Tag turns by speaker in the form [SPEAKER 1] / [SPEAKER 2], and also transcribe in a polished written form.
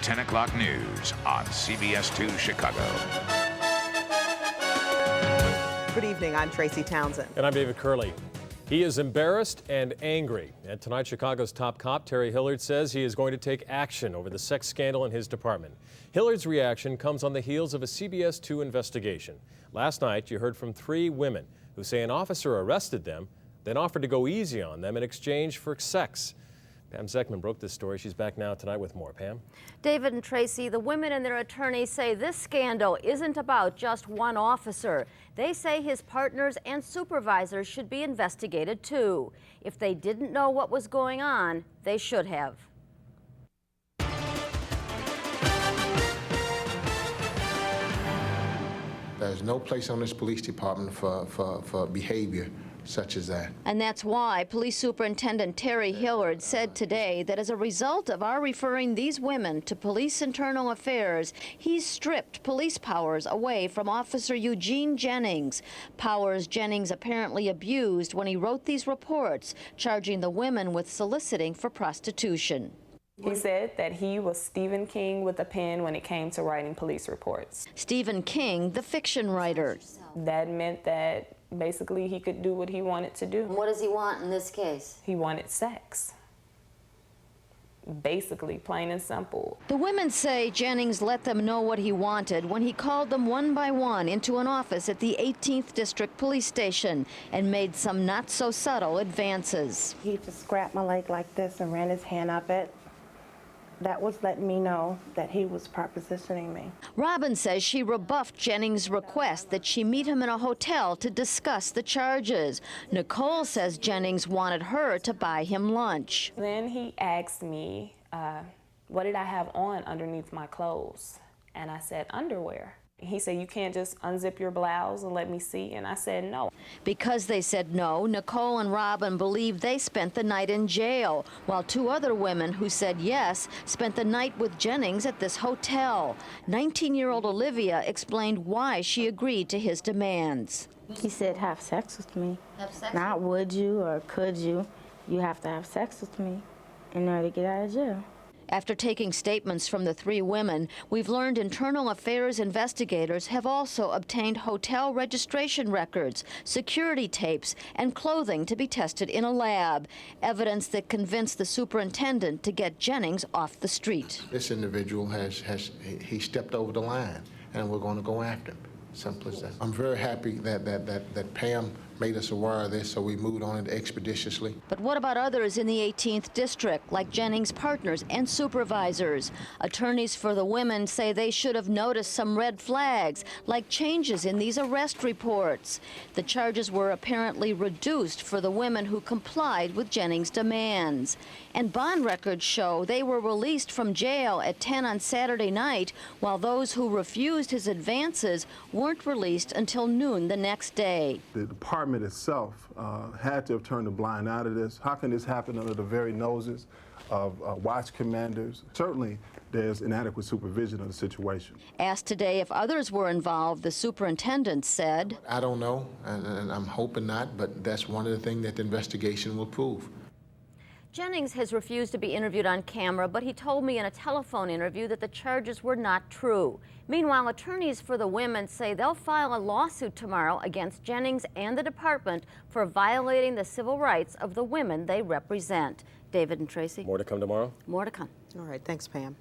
[SPEAKER 1] 10 o'clock news on CBS 2 Chicago.
[SPEAKER 2] Good evening, I'm Tracy Townsend.
[SPEAKER 3] And I'm David Curley. He is embarrassed and angry. And tonight, Chicago's top cop, Terry Hillard, says he is going to take action over the sex scandal in his department. Hillard's reaction comes on the heels of a CBS 2 investigation. Last night, you heard from 3 women who say an officer arrested them, then offered to go easy on them in exchange for sex. Pam Zeckman broke this story. She's back now tonight with more. Pam?
[SPEAKER 4] David and Tracy, the women and their attorneys say this scandal isn't about just one officer. They say his partners and supervisors should be investigated too. If they didn't know what was going on, they should have.
[SPEAKER 5] There's no place on this police department for behavior such as that.
[SPEAKER 4] And that's why Police Superintendent Terry Hillard said today that as a result of our referring these women to Police Internal Affairs, he's stripped police powers away from Officer Eugene Jennings. Powers Jennings apparently abused when he wrote these reports, charging the women with soliciting for prostitution.
[SPEAKER 6] He said that he was Stephen King with a pen when it came to writing police reports.
[SPEAKER 4] Stephen King, the fiction writer.
[SPEAKER 6] That meant that basically he could do what he wanted to do.
[SPEAKER 4] What does he want in this case?
[SPEAKER 6] He wanted sex. Basically, plain and simple.
[SPEAKER 4] The women say Jennings let them know what he wanted when he called them one by one into an office at the 18th District Police Station and made some not-so-subtle advances.
[SPEAKER 7] He just grabbed my leg like this and ran his hand up it. That was letting me know that he was propositioning me.
[SPEAKER 4] Robin says she rebuffed Jennings' request that she meet him in a hotel to discuss the charges. Nicole says Jennings wanted her to buy him lunch.
[SPEAKER 6] Then he asked me, what did I have on underneath my clothes? And I said, underwear. He said, you can't just unzip your blouse and let me see. And I said, no.
[SPEAKER 4] Because they said no, Nicole and Robin believe they spent the night in jail, while 2 other women who said yes spent the night with Jennings at this hotel. 19-year-old Olivia explained why she agreed to his demands.
[SPEAKER 7] He said, have sex with me. Not would you or could you. You have to have sex with me in order to get out of jail.
[SPEAKER 4] After taking statements from the 3 women, we've learned Internal Affairs investigators have also obtained hotel registration records, security tapes, and clothing to be tested in a lab, evidence that convinced the superintendent to get Jennings off the street.
[SPEAKER 5] This individual he stepped over the line, and we're going to go after him. Simple as that. I'm very happy that Pam made us aware of this, so we moved on it expeditiously.
[SPEAKER 4] But what about others in the 18th District, like Jennings' partners and supervisors? Attorneys for the women say they should have noticed some red flags, like changes in these arrest reports. The charges were apparently reduced for the women who complied with Jennings' demands. And bond records show they were released from jail at 10 on Saturday night, while those who refused his advances weren't released until noon the next day.
[SPEAKER 8] The department itself had to have turned a blind eye to this. How can this happen under the very noses of watch commanders? Certainly, there's inadequate supervision of the situation.
[SPEAKER 4] Asked today if others were involved, the superintendent said,
[SPEAKER 5] I don't know, and I'm hoping not, but that's one of the things that the investigation will prove.
[SPEAKER 4] Jennings has refused to be interviewed on camera, but he told me in a telephone interview that the charges were not true. Meanwhile, attorneys for the women say they'll file a lawsuit tomorrow against Jennings and the department for violating the civil rights of the women they represent. David and Tracy.
[SPEAKER 3] More to come tomorrow?
[SPEAKER 4] More to come.
[SPEAKER 2] All right, thanks, Pam.